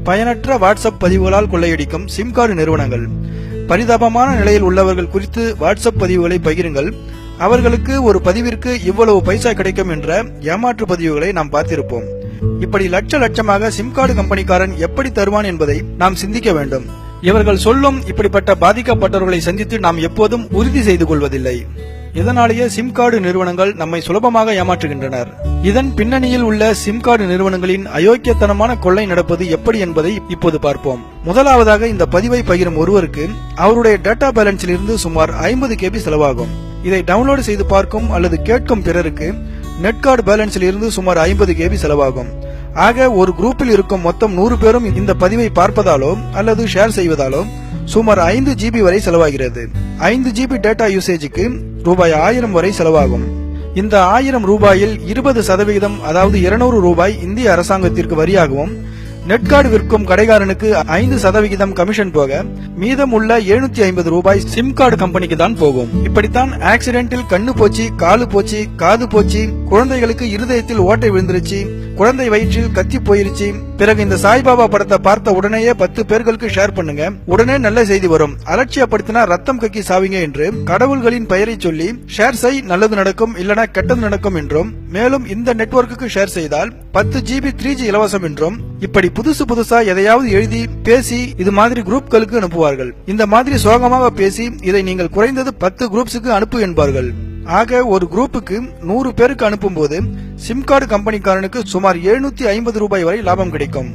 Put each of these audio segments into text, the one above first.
பயனற்ற WhatsApp பதிவுகளால் கொள்ளையடிக்கும் sim card நிறுவனங்கள். பரிதாபமான நிலையில் உள்ளவர்கள் குறித்து வாட்ஸ்அப் பதிவுகளை பகிருங்கள், அவர்களுக்கு ஒரு பதிவிற்கு இவ்வளவு பைசா கிடைக்கும் என்ற ஏமாற்று பதிவுகளை நாம் பார்த்திருப்போம். இப்படி லட்சமாக சிம் கார்டு கம்பெனிக்காரன் எப்படி தருவான் என்பதை நாம் சிந்திக்க வேண்டும். இவர்கள் சொல்லும் இப்படிப்பட்ட பாதிக்கப்பட்டவர்களை சந்தித்து நாம் எப்போதும் உறுதி செய்து கொள்வதில்லை. இதனாலேயே சிம் கார்டு நிறுவனங்கள் நம்மை சுலபமாக ஏமாற்றுகின்றனர். இதன் பின்னணியில் உள்ள சிம் கார்டு நிறுவனங்களின் அயோக்கியத்தனமான கொள்ளை நடப்பது எப்படி என்பதை இப்போது பார்ப்போம். முதலாவதாக, இந்த பதிவை பகிரும் ஒருவருக்கு அவருடைய டேட்டா பேலன்ஸில் இருந்து சுமார் 50 KB செலவாகும். இதை டவுன்லோடு செய்து பார்க்கும் அல்லது கேட்கும் பிறருக்கு நெட் கார்டு பேலன்ஸில் இருந்து சுமார் 50 KB செலவாகும். ஆக ஒரு குரூப்பில் இருக்கும் மொத்தம் 100 பேரும் இந்த பதிவை பார்ப்பதாலோ அல்லது ஷேர் செய்வதாலோ சுமார் 5 GB வரை செலவாகிறது. 5 GB டேட்டா யூசேஜுக்கு ரூபாய் 1000 வரை செலவாகும். இந்த 1000 ரூபாயில் 20%, அதாவது 200 ரூபாய் இந்திய அரசாங்கத்திற்கு வரியாகவும், நெட் கார்டு விற்கும் கடைக்காரனுக்கு 5% கமிஷன் போக மீதம் உள்ள 750 ரூபாய் சிம் கார்டு கம்பெனிக்கு தான் போகும். இப்படித்தான் ஆக்சிடென்டில் கண்ணு போச்சு, காலு போச்சு, காது போச்சு, குழந்தைகளுக்கு இருதயத்தில் ஓட்டை விழுந்துருச்சு, குழந்தை வயிற்றில் கத்தி போயிருச்சு, பிறகு இந்த சாய்பாபா படத்தை பார்த்த உடனேயே 10 பேர்களுக்கு ஷேர் பண்ணுங்க, உடனே நல்ல செய்தி வரும், அலட்சியப்படுத்தினா ரத்தம் கக்கி சாவிங்க என்று கடவுள்களின் பெயரை சொல்லி ஷேர் செய், நல்லது நடக்கும், இல்லனா கெட்டது நடக்கும் என்றும், மேலும் இந்த நெட்வொர்க்குக்கு ஷேர் செய்தால் 10 GB 3G இலவசம் என்றும், இப்படி புதுசா எதையாவது எழுதி பேசி இது மாதிரி குரூப்களுக்கு அனுப்புவார்கள். இந்த மாதிரி சோகமாக பேசி இதை நீங்கள் குறைந்தது 10 குரூப்ஸுக்கு அனுப்பு என்பார்கள். ஆக ஒரு குரூப்புக்கு 100 பேருக்கு அனுப்பும் போது சிம் கார்டு கம்பெனிக்காரனுக்கு சுமார் 750 ரூபாய் வரை லாபம் கிடைக்கும்.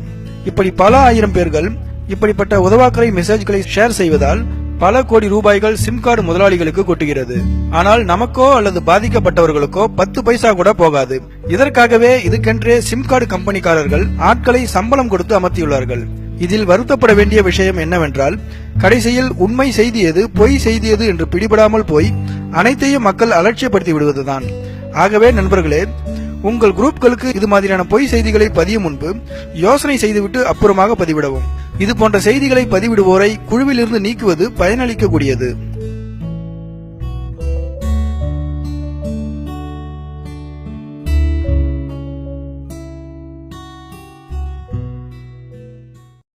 இப்படி பல ஆயிரம் பேர்கள் இப்படிப்பட்ட உதவாக்கரை மெசேஜ்களை ஷேர் செய்வதால் பல கோடி ரூபாய்கள் சிம் கார்டு முதலாளிகளுக்கு கொட்டுகிறது. ஆனால் நமக்கோ அல்லது பாதிக்கப்பட்டவர்களுக்கோ 10 பைசா கூட போகாது. இதற்காகவே இதுக்கென்றே சிம் கார்டு கம்பெனிக்காரர்கள் ஆட்களை சம்பளம் கொடுத்து அமர்த்தியுள்ளார்கள். இதில் வருத்தப்பட வேண்டிய விஷயம் என்னவென்றால், கடைசியில் உண்மை செய்தி எது, பொய் செய்தி எது என்று பிடிபடாமல் போய் அனைத்தையும் மக்கள் அலட்சியப்படுத்தி விடுவதுதான். ஆகவே நண்பர்களே, உங்கள் குரூப்களுக்கு இது மாதிரியான பொய் செய்திகளை பதியும் முன்பு யோசனை செய்துவிட்டு அப்புறமாக பதிவிடவும். இது போன்ற செய்திகளை பதிவிடுவோரை குழுவிலிருந்து நீக்குவது பயனளிக்கக்கூடியது.